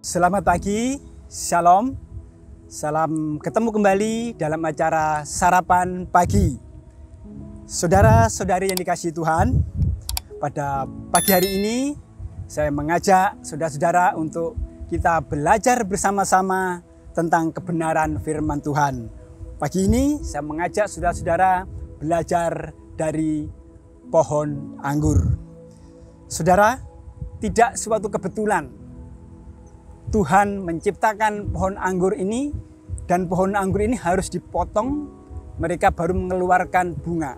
Selamat pagi, Shalom, salam ketemu kembali dalam acara Sarapan Pagi. Saudara-saudari yang dikasihi Tuhan, pada pagi hari ini saya mengajak saudara-saudara untuk kita belajar bersama-sama tentang kebenaran firman Tuhan. Pagi ini saya mengajak saudara-saudara belajar dari pohon anggur. Saudara, tidak suatu kebetulan Tuhan menciptakan pohon anggur ini, dan pohon anggur ini harus dipotong, mereka baru mengeluarkan bunga.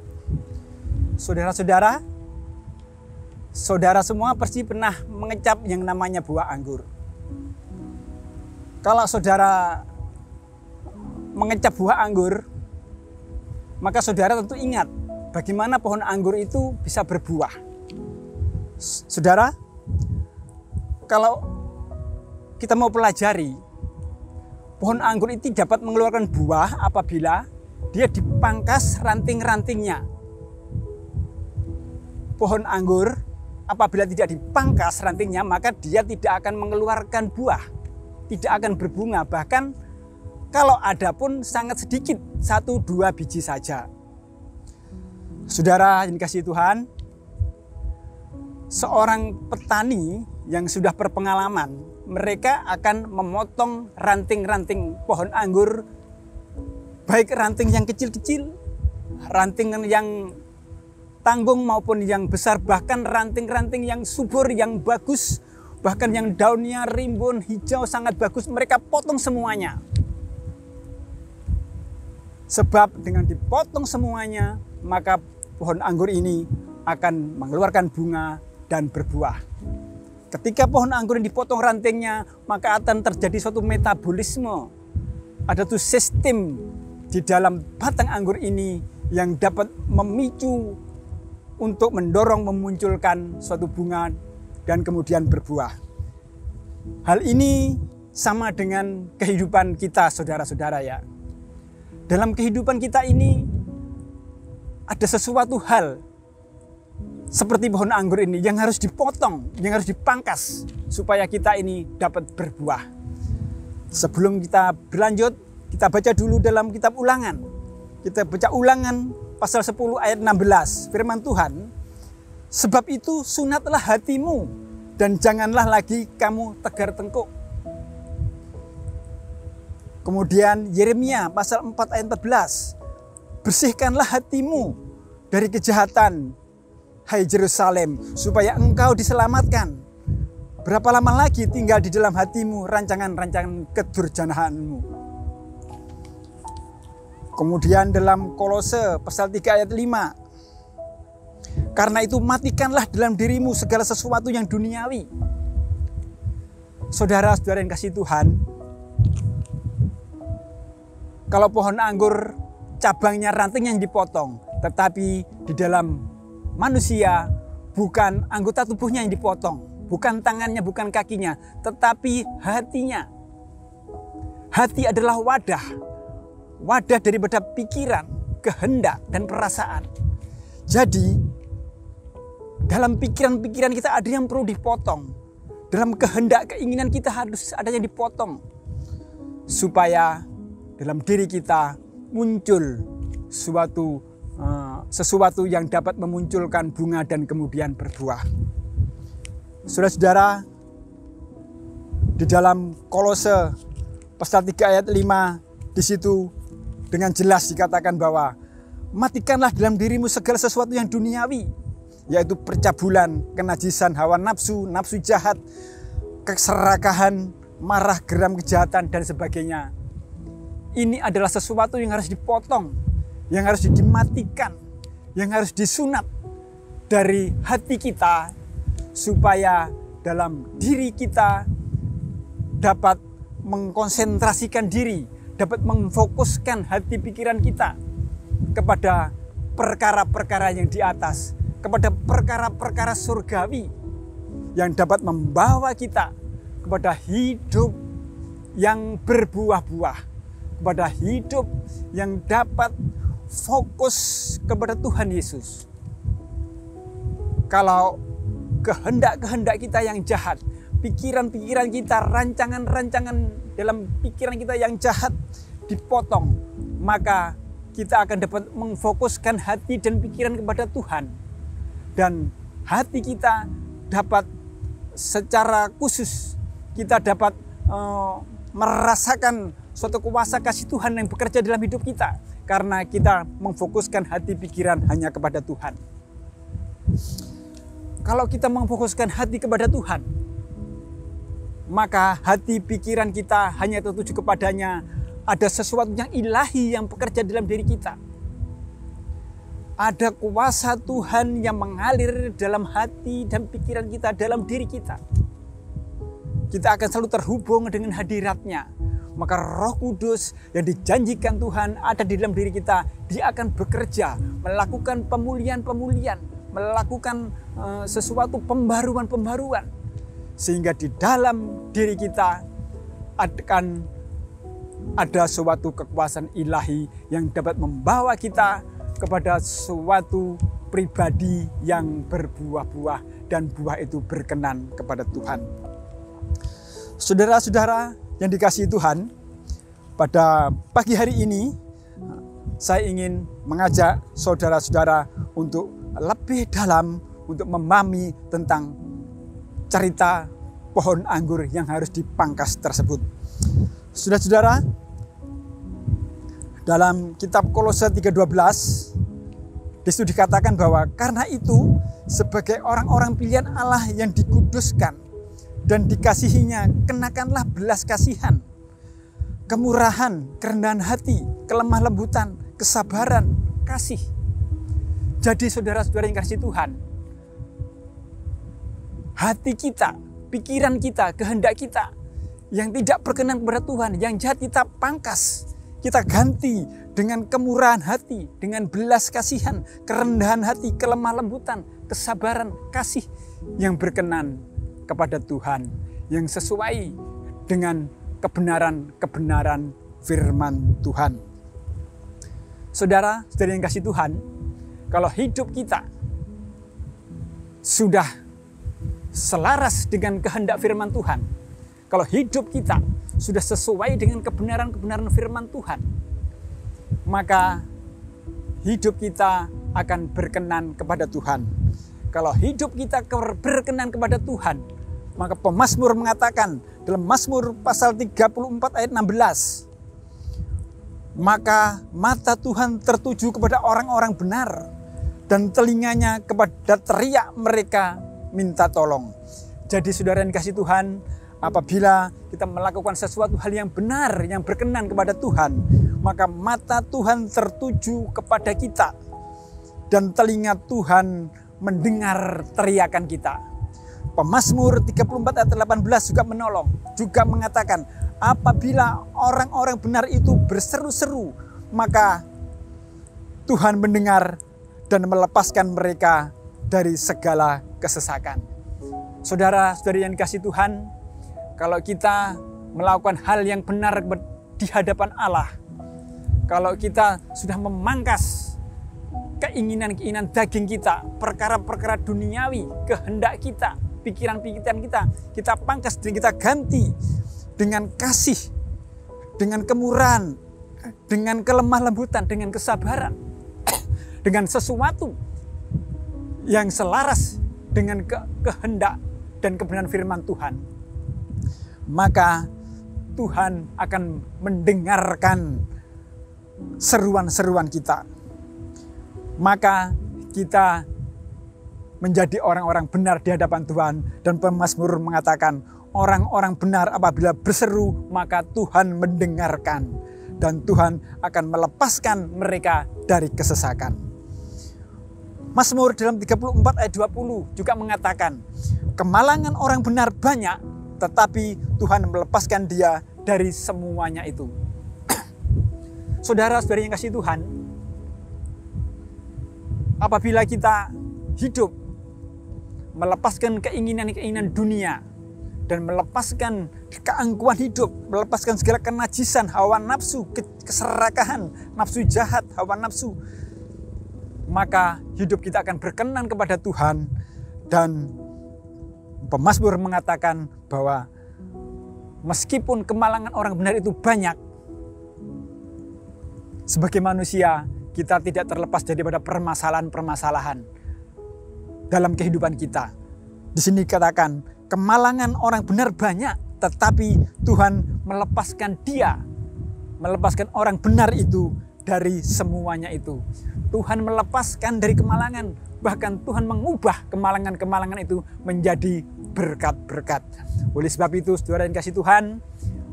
Saudara-saudara, saudara semua pasti pernah mengecap yang namanya buah anggur. Kalau saudara mengecap buah anggur, maka saudara tentu ingat bagaimana pohon anggur itu bisa berbuah. Saudara, kalau kita mau pelajari, pohon anggur itu dapat mengeluarkan buah apabila dia dipangkas ranting-rantingnya. Pohon anggur apabila tidak dipangkas rantingnya, maka dia tidak akan mengeluarkan buah, tidak akan berbunga. Bahkan kalau ada pun sangat sedikit, 1-2 biji saja. Saudara yang dikasihi Tuhan, seorang petani yang sudah berpengalaman, mereka akan memotong ranting-ranting pohon anggur, baik ranting yang kecil-kecil, ranting yang tanggung maupun yang besar, bahkan ranting-ranting yang subur, yang bagus, bahkan yang daunnya rimbun, hijau, sangat bagus, mereka potong semuanya. Sebab dengan dipotong semuanya, maka pohon anggur ini akan mengeluarkan bunga dan berbuah. Ketika pohon anggur yang dipotong rantingnya, maka akan terjadi suatu metabolisme. Ada tuh sistem di dalam batang anggur ini yang dapat memicu untuk mendorong memunculkan suatu bunga dan kemudian berbuah. Hal ini sama dengan kehidupan kita, saudara-saudara ya. Dalam kehidupan kita ini ada sesuatu hal seperti pohon anggur ini yang harus dipotong, yang harus dipangkas supaya kita ini dapat berbuah. Sebelum kita berlanjut, kita baca dulu dalam kitab Ulangan. Kita baca Ulangan pasal 10 ayat 16. Firman Tuhan, "Sebab itu sunatlah hatimu dan janganlah lagi kamu tegar tengkuk." Kemudian Yeremia pasal 4 ayat 14. "Bersihkanlah hatimu dari kejahatan, hai Yerusalem, supaya engkau diselamatkan. Berapa lama lagi tinggal di dalam hatimu rancangan-rancangan kedurjanaanmu." Kemudian dalam Kolose pasal 3 ayat 5. "Karena itu matikanlah dalam dirimu segala sesuatu yang duniawi." Saudara-saudara yang kasih Tuhan, kalau pohon anggur cabangnya, rantingnya yang dipotong, tetapi di dalam manusia bukan anggota tubuhnya yang dipotong, bukan tangannya, bukan kakinya, tetapi hatinya. Hati adalah wadah daripada pikiran, kehendak, dan perasaan. Jadi dalam pikiran-pikiran kita ada yang perlu dipotong. Dalam kehendak, keinginan kita harus ada yang dipotong. Supaya dalam diri kita muncul sesuatu yang dapat memunculkan bunga dan kemudian berbuah. Saudara-saudara, di dalam Kolose pasal 3 ayat 5, di situ dengan jelas dikatakan bahwa matikanlah dalam dirimu segala sesuatu yang duniawi, yaitu percabulan, kenajisan, hawa nafsu, nafsu jahat, keserakahan, marah, geram, kejahatan, dan sebagainya. Ini adalah sesuatu yang harus dipotong, yang harus dimatikan, yang harus disunat dari hati kita, supaya dalam diri kita dapat mengkonsentrasikan diri, dapat memfokuskan hati pikiran kita kepada perkara-perkara yang di atas, kepada perkara-perkara surgawi yang dapat membawa kita kepada hidup yang berbuah-buah, kepada hidup yang dapat fokus kepada Tuhan Yesus. Kalau kehendak-kehendak kita yang jahat, pikiran-pikiran kita, rancangan-rancangan dalam pikiran kita yang jahat dipotong, maka kita akan dapat memfokuskan hati dan pikiran kepada Tuhan. Dan hati kita dapat secara khusus, kita dapat merasakan suatu kuasa kasih Tuhan yang bekerja dalam hidup kita. Karena kita memfokuskan hati pikiran hanya kepada Tuhan. Kalau kita memfokuskan hati kepada Tuhan, maka hati pikiran kita hanya tertuju kepadanya. Ada sesuatu yang ilahi yang bekerja dalam diri kita. Ada kuasa Tuhan yang mengalir dalam hati dan pikiran kita, dalam diri kita. Kita akan selalu terhubung dengan hadirat-Nya. Maka Roh Kudus yang dijanjikan Tuhan ada di dalam diri kita. Dia akan bekerja, melakukan pemulihan-pemulihan, melakukan sesuatu pembaruan-pembaruan. Sehingga di dalam diri kita akan ada suatu kekuasaan ilahi yang dapat membawa kita kepada suatu pribadi yang berbuah-buah dan buah itu berkenan kepada Tuhan. Saudara-saudara yang dikasihi Tuhan, pada pagi hari ini saya ingin mengajak saudara-saudara untuk lebih dalam untuk memahami tentang cerita pohon anggur yang harus dipangkas tersebut. Saudara-saudara, dalam kitab Kolose 3:12 disitu dikatakan bahwa karena itu sebagai orang-orang pilihan Allah yang dikuduskan dan dikasihinya, kenakanlah belas kasihan, kemurahan, kerendahan hati, kelemah lembutan, kesabaran, kasih. Jadi saudara-saudara yang kasih Tuhan, hati kita, pikiran kita, kehendak kita yang tidak berkenan kepada Tuhan, yang jahat kita pangkas, kita ganti dengan kemurahan hati, dengan belas kasihan, kerendahan hati, kelemah lembutan, kesabaran, kasih yang berkenan kepada Tuhan, yang sesuai dengan kebenaran-kebenaran firman Tuhan. Saudara-saudari yang kasih Tuhan, kalau hidup kita sudah selaras dengan kehendak firman Tuhan, kalau hidup kita sudah sesuai dengan kebenaran-kebenaran firman Tuhan, maka hidup kita akan berkenan kepada Tuhan. Kalau hidup kita berkenan kepada Tuhan, maka pemazmur mengatakan dalam Mazmur pasal 34 ayat 16, maka mata Tuhan tertuju kepada orang-orang benar dan telinganya kepada teriak mereka minta tolong. Jadi saudara yang kasih Tuhan, apabila kita melakukan sesuatu hal yang benar, yang berkenan kepada Tuhan, maka mata Tuhan tertuju kepada kita dan telinga Tuhan mendengar teriakan kita. Pemazmur 34 ayat 18 juga menolong, juga mengatakan apabila orang-orang benar itu berseru-seru, maka Tuhan mendengar dan melepaskan mereka dari segala kesesakan. Saudara-saudari yang dikasihi Tuhan, kalau kita melakukan hal yang benar di hadapan Allah, kalau kita sudah memangkas keinginan-keinginan daging kita, perkara-perkara duniawi, kehendak kita, pikiran-pikiran kita pangkas dan kita ganti dengan kasih, dengan kemurahan, dengan kelemah lembutan, dengan kesabaran, dengan sesuatu yang selaras dengan kehendak dan kebenaran firman Tuhan, maka Tuhan akan mendengarkan seruan-seruan kita. Maka kita menjadi orang-orang benar di hadapan Tuhan. Dan pemazmur mengatakan orang-orang benar apabila berseru maka Tuhan mendengarkan. Dan Tuhan akan melepaskan mereka dari kesesakan. Mazmur dalam 34 ayat 20 juga mengatakan kemalangan orang benar banyak, tetapi Tuhan melepaskan dia dari semuanya itu. Saudara-saudari yang kasih Tuhan, apabila kita hidup melepaskan keinginan-keinginan dunia dan melepaskan keangkuhan hidup, melepaskan segala kenajisan, hawa nafsu, keserakahan, nafsu jahat, hawa nafsu, maka hidup kita akan berkenan kepada Tuhan dan Pemazmur mengatakan bahwa meskipun kemalangan orang benar itu banyak, sebagai manusia kita tidak terlepas daripada permasalahan-permasalahan dalam kehidupan kita. Di sini katakan kemalangan orang benar banyak, tetapi Tuhan melepaskan orang benar itu dari semuanya itu. Tuhan melepaskan dari kemalangan, bahkan Tuhan mengubah kemalangan-kemalangan itu menjadi berkat-berkat. Oleh sebab itu, saudara yang kasih Tuhan,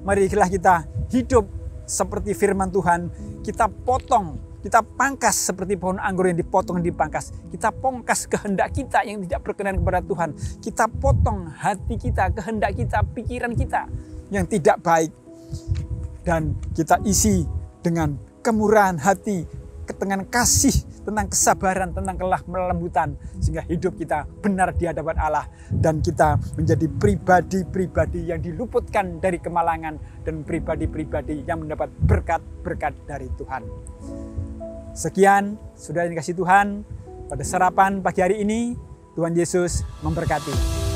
marilah kita hidup seperti firman Tuhan. Kita pangkas seperti pohon anggur yang dipotong dan dipangkas. Kita pangkas kehendak kita yang tidak berkenan kepada Tuhan. Kita potong hati kita, kehendak kita, pikiran kita yang tidak baik. Dan kita isi dengan kemurahan hati, dengan kasih, tentang kesabaran, tentang kelembutan, sehingga hidup kita benar di hadapan Allah dan kita menjadi pribadi-pribadi yang diluputkan dari kemalangan dan pribadi-pribadi yang mendapat berkat-berkat dari Tuhan. Sekian, saudara yang dikasihi Tuhan, pada sarapan pagi hari ini, Tuhan Yesus memberkati.